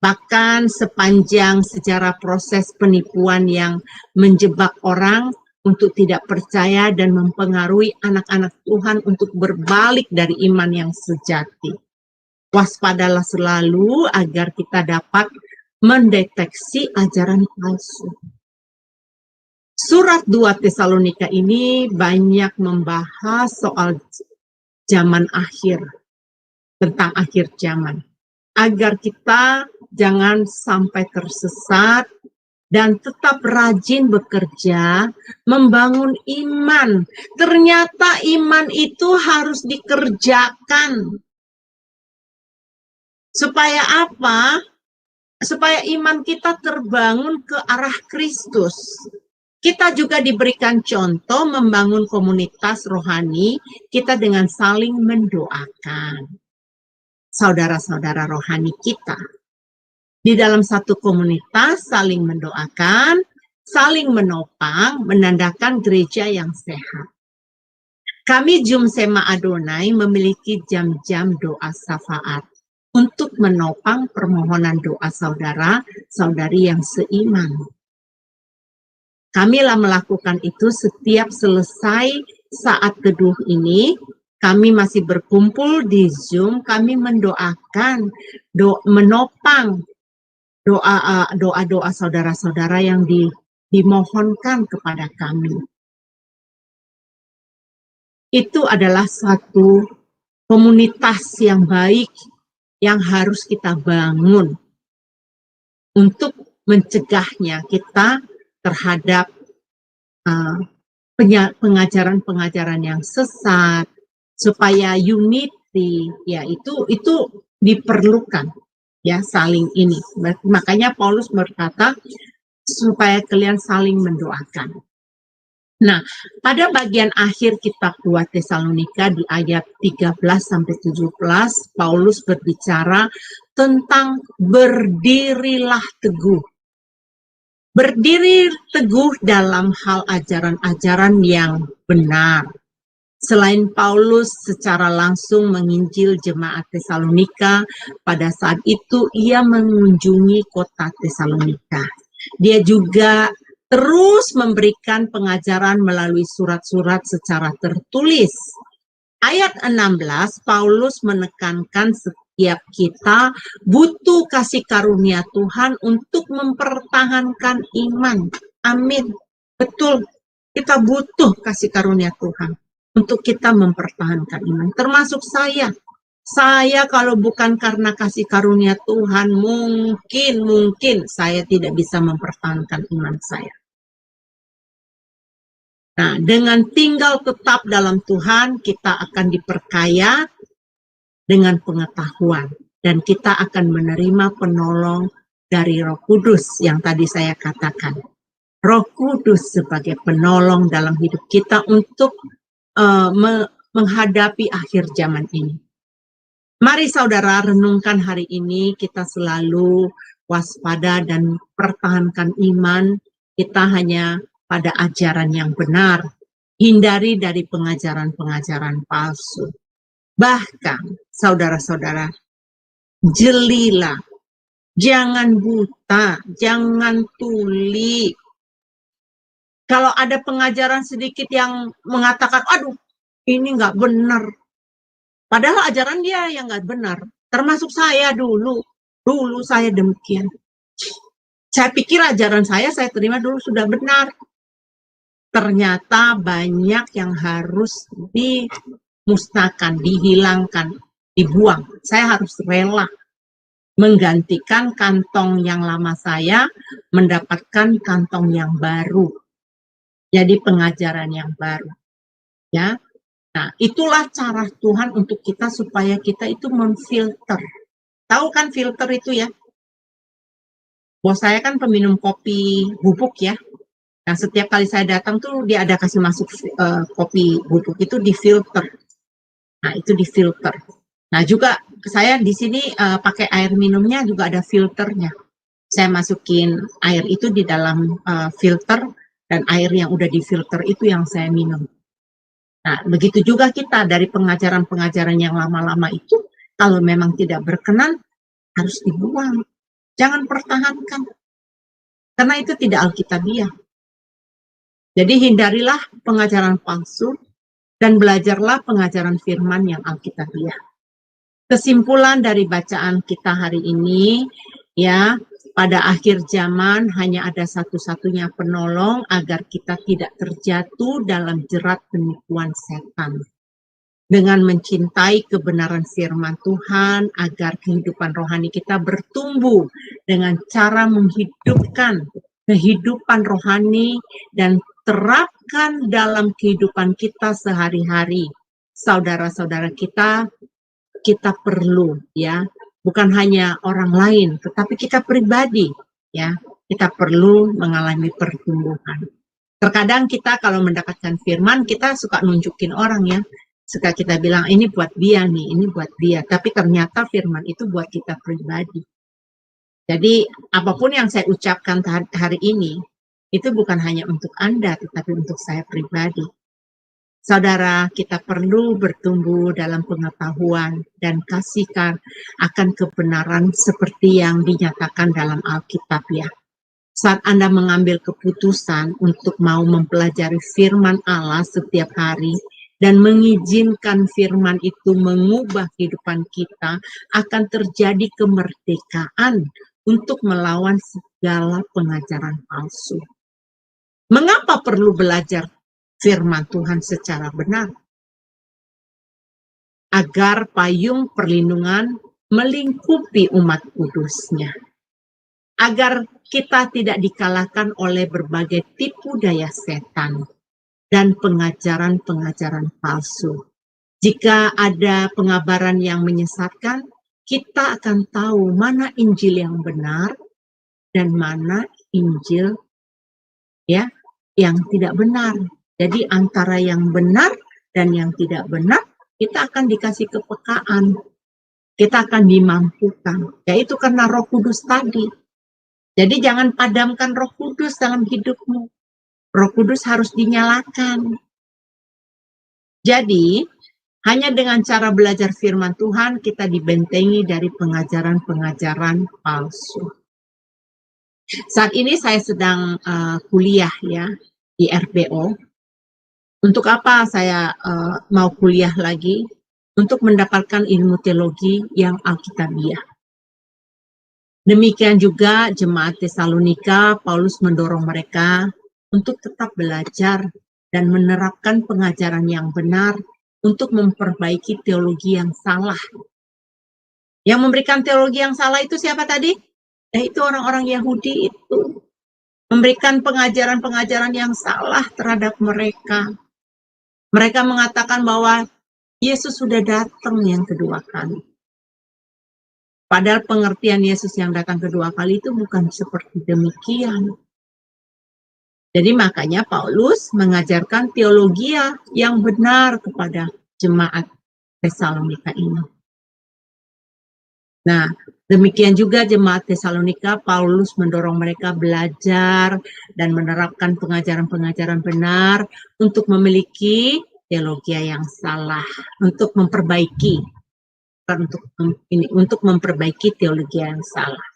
S5: Bahkan sepanjang sejarah proses penipuan yang menjebak orang, untuk tidak percaya dan mempengaruhi anak-anak Tuhan untuk berbalik dari iman yang sejati. Waspadalah selalu agar kita dapat mendeteksi ajaran palsu. Surat 2 Tesalonika ini banyak membahas soal zaman akhir, tentang akhir zaman. Agar kita jangan sampai tersesat dan tetap rajin bekerja, membangun iman. Ternyata iman itu harus dikerjakan. Supaya apa? Supaya iman kita terbangun ke arah Kristus. Kita juga diberikan contoh membangun komunitas rohani kita dengan saling mendoakan saudara-saudara rohani kita. Di dalam satu komunitas saling mendoakan, saling menopang, menandakan gereja yang sehat. Kami Jumsema Adonai memiliki jam-jam doa syafaat untuk menopang permohonan doa saudara-saudari yang seiman. Kamilah melakukan itu setiap selesai saat teduh ini. Kami masih berkumpul di Zoom, kami mendoakan, menopang doa-doa saudara-saudara yang dimohonkan kepada kami. Itu adalah satu komunitas yang baik yang harus kita bangun untuk mencegahnya kita terhadap pengajaran-pengajaran yang sesat, supaya unity ya itu diperlukan ya, saling ini. Makanya Paulus berkata supaya kalian saling mendoakan. Nah, pada bagian akhir kitab 2 Tesalonika di ayat 13 sampai 17 Paulus berbicara tentang berdirilah teguh. Berdiri teguh dalam hal ajaran-ajaran yang benar. Selain Paulus secara langsung menginjil jemaat Tesalonika, pada saat itu ia mengunjungi kota Tesalonika. Dia juga terus memberikan pengajaran melalui surat-surat secara tertulis. Ayat 16, Paulus menekankan setiap kita butuh kasih karunia Tuhan untuk mempertahankan iman. Amin. Betul, kita butuh kasih karunia Tuhan untuk kita mempertahankan iman. Termasuk saya. Saya kalau bukan karena kasih karunia Tuhan, mungkin saya tidak bisa mempertahankan iman saya. Nah, dengan tinggal tetap dalam Tuhan, kita akan diperkaya dengan pengetahuan. Dan kita akan menerima penolong dari Roh Kudus yang tadi saya katakan. Roh Kudus sebagai penolong dalam hidup kita untuk menghadapi akhir zaman ini. Mari saudara renungkan hari ini, kita selalu waspada dan pertahankan iman. Kita hanya pada ajaran yang benar, hindari dari pengajaran-pengajaran palsu. Bahkan, saudara-saudara, jelilah, jangan buta, jangan tuli. Kalau ada pengajaran sedikit yang mengatakan, aduh, ini nggak benar. Padahal ajaran dia yang nggak benar. Termasuk saya dulu saya demikian. Saya pikir ajaran saya terima dulu sudah benar. Ternyata banyak yang harus dimusnahkan, dihilangkan, dibuang. Saya harus rela menggantikan kantong yang lama saya, mendapatkan kantong yang baru. Jadi pengajaran yang baru. Ya. Nah, itulah cara Tuhan untuk kita supaya kita itu memfilter. Tahu kan filter itu ya? Bos saya kan peminum kopi bubuk ya. Nah, setiap kali saya datang tuh dia ada kasih masuk kopi bubuk itu difilter. Nah, itu difilter. Nah, juga saya di sini pakai air minumnya juga ada filternya. Saya masukin air itu di dalam filter dan air yang udah difilter itu yang saya minum. Nah, begitu juga kita dari pengajaran-pengajaran yang lama-lama itu, kalau memang tidak berkenan, harus dibuang. Jangan pertahankan. Karena itu tidak alkitabiah. Jadi hindarilah pengajaran palsu dan belajarlah pengajaran firman yang alkitabiah. Kesimpulan dari bacaan kita hari ini, ya, pada akhir zaman hanya ada satu-satunya penolong agar kita tidak terjatuh dalam jerat penipuan setan. Dengan mencintai kebenaran firman Tuhan agar kehidupan rohani kita bertumbuh dengan cara menghidupkan kehidupan rohani dan terapkan dalam kehidupan kita sehari-hari. Saudara-saudara kita perlu, ya, bukan hanya orang lain, tetapi kita pribadi, ya, kita perlu mengalami pertumbuhan. Terkadang kita kalau mendapatkan firman, kita suka nunjukin orang, ya, suka kita bilang ini buat dia nih, ini buat dia, tapi ternyata firman itu buat kita pribadi. Jadi apapun yang saya ucapkan hari ini, itu bukan hanya untuk Anda, tetapi untuk saya pribadi. Saudara, kita perlu bertumbuh dalam pengetahuan dan kasihkan akan kebenaran seperti yang dinyatakan dalam Alkitab, ya. Saat Anda mengambil keputusan untuk mau mempelajari firman Allah setiap hari dan mengizinkan firman itu mengubah kehidupan kita, akan terjadi kemerdekaan untuk melawan segala pengajaran palsu. Mengapa perlu belajar firman Tuhan secara benar? Agar payung perlindungan melingkupi umat kudusnya. Agar kita tidak dikalahkan oleh berbagai tipu daya setan dan pengajaran-pengajaran palsu. Jika ada pengabaran yang menyesatkan, kita akan tahu mana Injil yang benar dan mana Injil, ya, yang tidak benar. Jadi antara yang benar dan yang tidak benar, kita akan dikasih kepekaan. Kita akan dimampukan. Yaitu karena Roh Kudus tadi. Jadi jangan padamkan Roh Kudus dalam hidupmu. Roh Kudus harus dinyalakan. Jadi, hanya dengan cara belajar firman Tuhan, kita dibentengi dari pengajaran-pengajaran palsu. Saat ini saya sedang kuliah, ya, di RBO. Untuk apa saya mau kuliah lagi? Untuk mendapatkan ilmu teologi yang alkitabiah. Demikian juga jemaat Tesalonika, Paulus mendorong mereka untuk tetap belajar dan menerapkan pengajaran yang benar untuk memperbaiki teologi yang salah. Yang memberikan teologi yang salah itu siapa tadi? Itu orang-orang Yahudi itu. Memberikan pengajaran-pengajaran yang salah terhadap mereka. Mereka mengatakan bahwa Yesus sudah datang yang kedua kali. Padahal pengertian Yesus yang datang kedua kali itu bukan seperti demikian. Jadi makanya Paulus mengajarkan teologi yang benar kepada jemaat Tesalonika ini. Nah, demikian juga jemaat Tesalonika, Paulus mendorong mereka belajar dan menerapkan pengajaran-pengajaran benar untuk memiliki teologi yang salah, untuk memperbaiki teologi yang salah.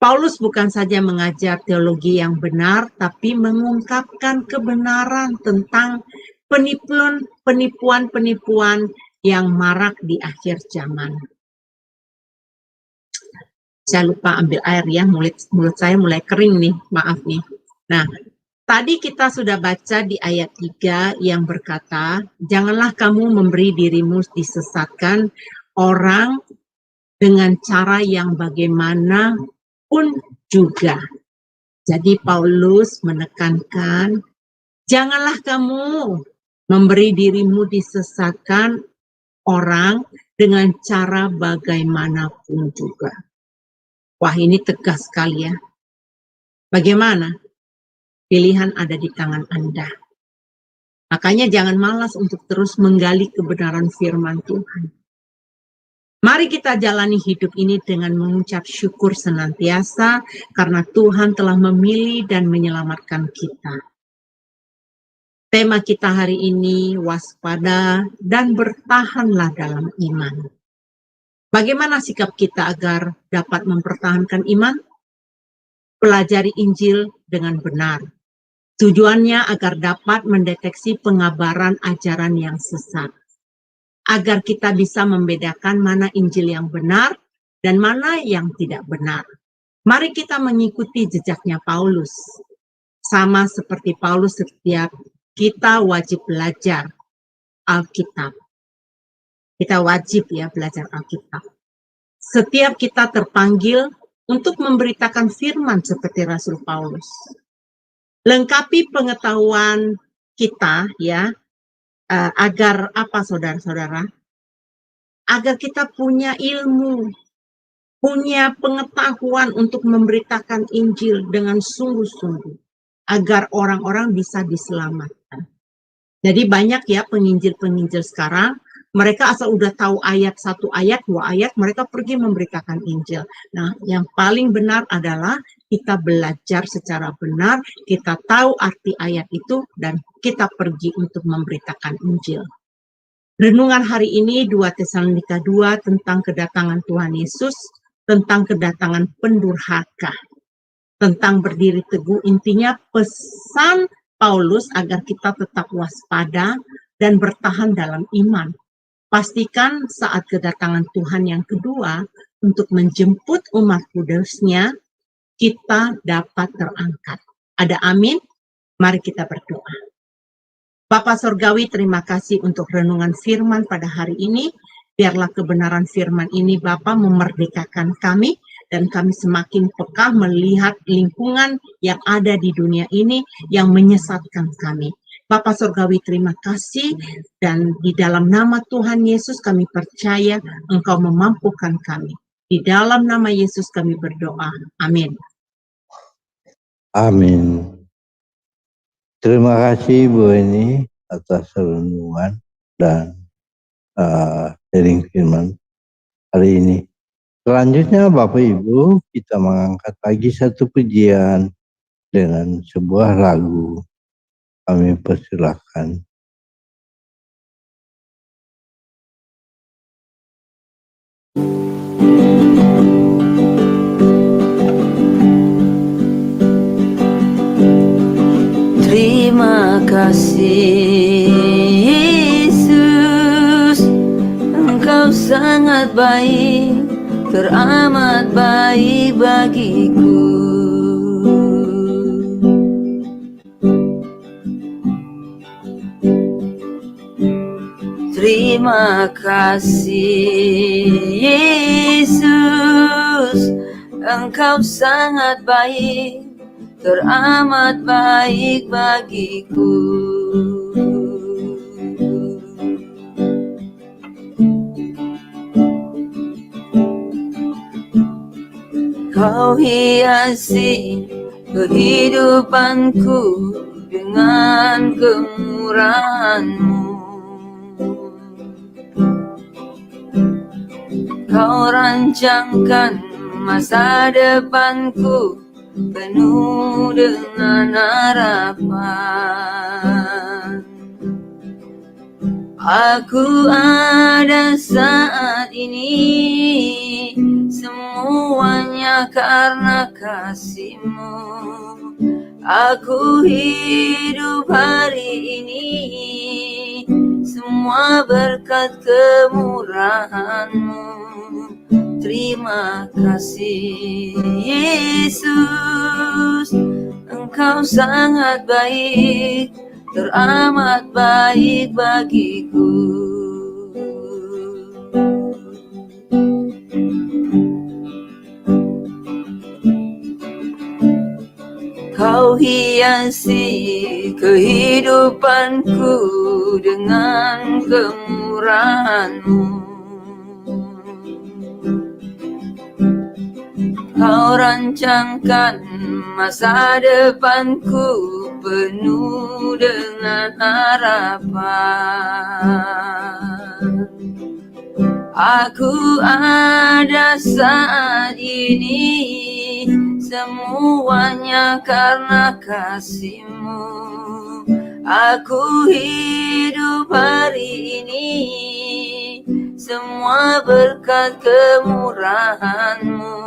S5: Paulus bukan saja mengajar teologi yang benar, tapi mengungkapkan kebenaran tentang penipuan-penipuan yang marak di akhir zaman. Saya lupa ambil air, ya, mulut saya mulai kering nih, maaf nih. Nah, tadi kita sudah baca di ayat 3 yang berkata, janganlah kamu memberi dirimu disesatkan orang dengan cara yang bagaimana pun juga. Jadi Paulus menekankan, janganlah kamu memberi dirimu disesatkan orang dengan cara bagaimanapun juga. Wah, ini tegas sekali, ya. Bagaimana? Pilihan ada di tangan Anda. Makanya jangan malas untuk terus menggali kebenaran firman Tuhan. Mari kita jalani hidup ini dengan mengucap syukur senantiasa karena Tuhan telah memilih dan menyelamatkan kita. Tema kita hari ini, waspada dan bertahanlah dalam iman. Bagaimana sikap kita agar dapat mempertahankan iman? pelajari Injil dengan benar. Tujuannya agar dapat mendeteksi pengabaran ajaran yang sesat. Agar kita bisa membedakan mana Injil yang benar dan mana yang tidak benar. Mari kita mengikuti jejaknya Paulus. Sama seperti Paulus, setiap kita wajib belajar Alkitab. Kita wajib ya belajar Alkitab. Setiap kita terpanggil untuk memberitakan firman seperti Rasul Paulus. Lengkapi pengetahuan kita ya, agar apa saudara-saudara? Agar kita punya ilmu, punya pengetahuan untuk memberitakan Injil dengan sungguh-sungguh, agar orang-orang bisa diselamatkan. Jadi banyak ya penginjil-penginjil sekarang, mereka asal udah tahu ayat, 1 ayat, 2 ayat, mereka pergi memberitakan Injil. Nah, yang paling benar adalah kita belajar secara benar, kita tahu arti ayat itu, dan kita pergi untuk memberitakan Injil. Renungan hari ini 2 Tesalonika 2 tentang kedatangan Tuhan Yesus, tentang kedatangan pendurhaka, tentang berdiri teguh. Intinya pesan Paulus agar kita tetap waspada dan bertahan dalam iman. Pastikan saat kedatangan Tuhan yang kedua untuk menjemput umat kudusnya, kita dapat terangkat. Ada amin? Mari kita berdoa. Bapa Sorgawi, terima kasih untuk renungan firman pada hari ini. Biarlah kebenaran firman ini Bapa memerdekakan kami, dan kami semakin peka melihat lingkungan yang ada di dunia ini yang menyesatkan kami. Bapa Sorgawi, terima kasih, dan di dalam nama Tuhan Yesus kami percaya Engkau memampukan kami. Di dalam nama Yesus kami berdoa. Amin.
S1: Amin. Terima kasih Bu Eni atas renungan dan sharing firman hari ini. Selanjutnya Bapak Ibu, kita mengangkat lagi satu pujian dengan sebuah lagu. Kami persilakan.
S2: Terima kasih Yesus, Engkau sangat baik, teramat baik bagiku. Terima kasih Yesus, Engkau sangat baik, teramat baik bagiku. Kau hiasi kehidupanku dengan kemurahan-Mu. Kau rancangkan masa depanku penuh dengan harapan. Aku ada saat ini, semuanya karena kasih-Mu. Aku hidup hari ini, semua berkat kemurahan-Mu. Terima kasih Yesus, Engkau sangat baik, teramat baik bagiku. Kau hiasi kehidupanku dengan kemurahan-Mu. Kau rancangkan masa depanku penuh dengan harapan. Aku ada saat ini, semuanya karena kasih-Mu. Aku hidup hari ini, semua berkat kemurahan-Mu.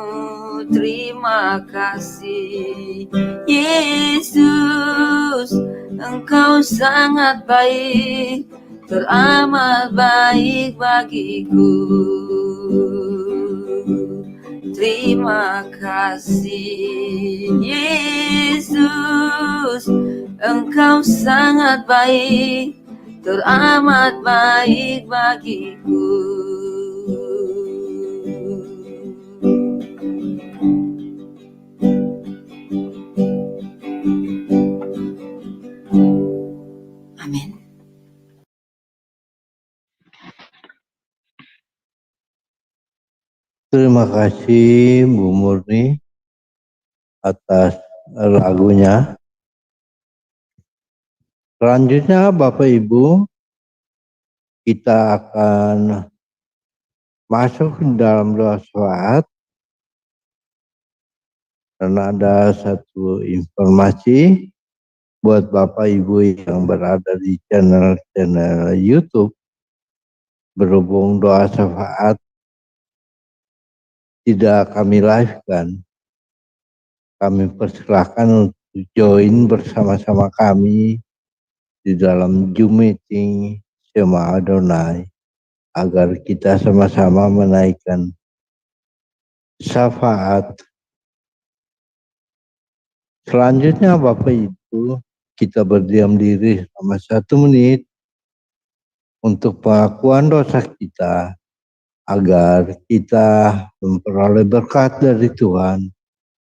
S2: terima kasih. Yesus, Engkau sangat baik, teramat baik bagiku. Terima kasih. Yesus, Engkau sangat baik, teramat baik bagiku. Amin.
S1: Terima kasih Bu Murni atas lagunya. Selanjutnya Bapak Ibu, kita akan masuk dalam doa syafaat. Karena ada satu informasi buat Bapak Ibu yang berada di channel-channel YouTube, berhubung doa syafaat tidak kami live kan, kami persilahkan untuk join bersama-sama kami di dalam Zoom meeting Shema Adonai agar kita sama-sama menaikkan syafaat. Selanjutnya Bapak Ibu, kita berdiam diri selama 1 menit untuk pengakuan dosa kita agar kita memperoleh berkat dari Tuhan,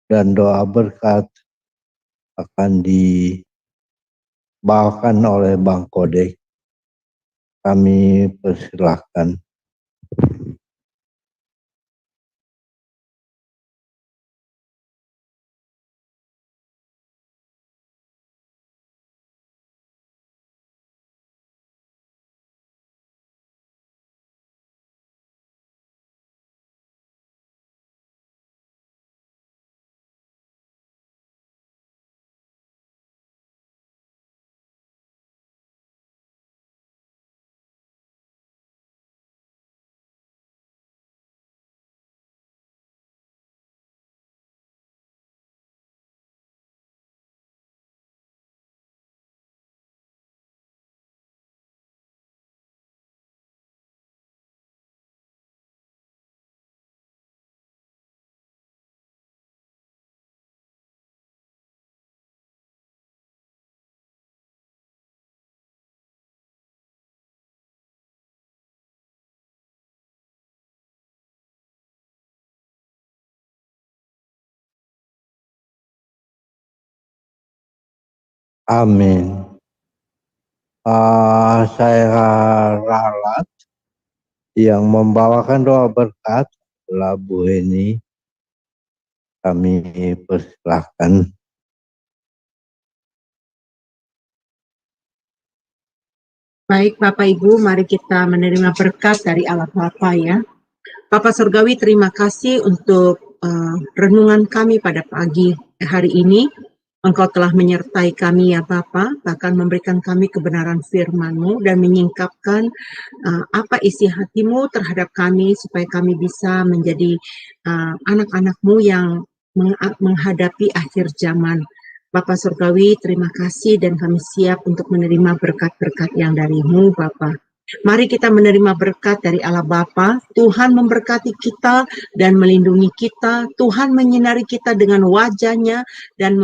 S1: dan doa berkat akan dibawakan oleh Bang Kodek. Kami persilahkan. Amin. Saya ralat yang membawakan doa berkat adalah Bu Heni. Kami persilahkan.
S5: Baik Bapak Ibu, mari kita menerima berkat dari Allah Bapa ya. Bapak Surgawi, terima kasih untuk renungan kami pada pagi hari ini. Engkau telah menyertai kami ya Bapa, bahkan memberikan kami kebenaran firman-Mu dan menyingkapkan apa isi hati-Mu terhadap kami supaya kami bisa menjadi anak-anak-Mu yang menghadapi akhir zaman. Bapak Surgawi, terima kasih dan kami siap untuk menerima berkat-berkat yang dari-Mu Bapa. Mari kita menerima berkat dari Allah Bapa. Tuhan memberkati kita dan melindungi kita. Tuhan menyinari kita dengan wajah-Nya dan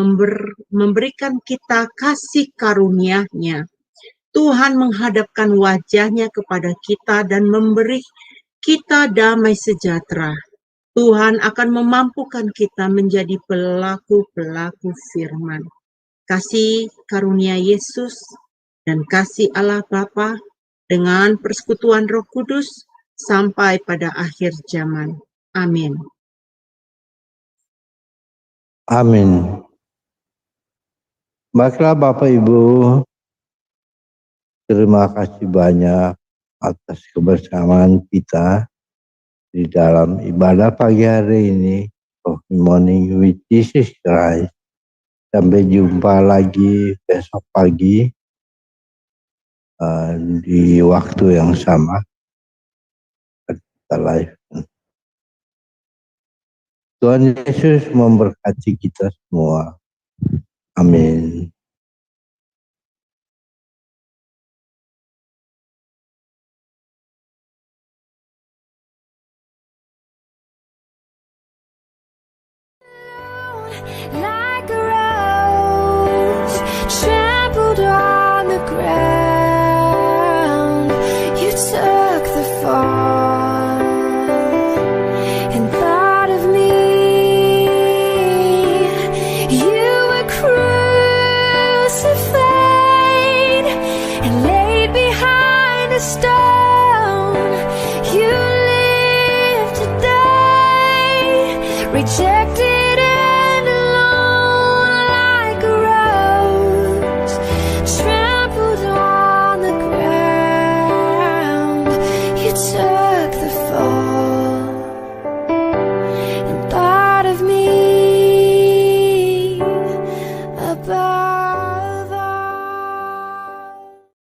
S5: memberikan kita kasih karunia-Nya. Tuhan menghadapkan wajah-Nya kepada kita dan memberi kita damai sejahtera. Tuhan akan memampukan kita menjadi pelaku-pelaku firman. Kasih karunia Yesus dan kasih Allah Bapa dengan persekutuan Roh Kudus sampai pada akhir zaman. Amin.
S1: Amin. Baiklah Bapak Ibu, terima kasih banyak atas kebersamaan kita di dalam ibadah pagi hari ini, Coffee Morning with Jesus Christ. Sampai jumpa lagi besok pagi di waktu yang sama. Kita live. Tuhan Yesus memberkati kita semua. Amin.
S6: Like a rose trampled on the ground, you took the fall and thought of me. You were crucified and laid behind a stone.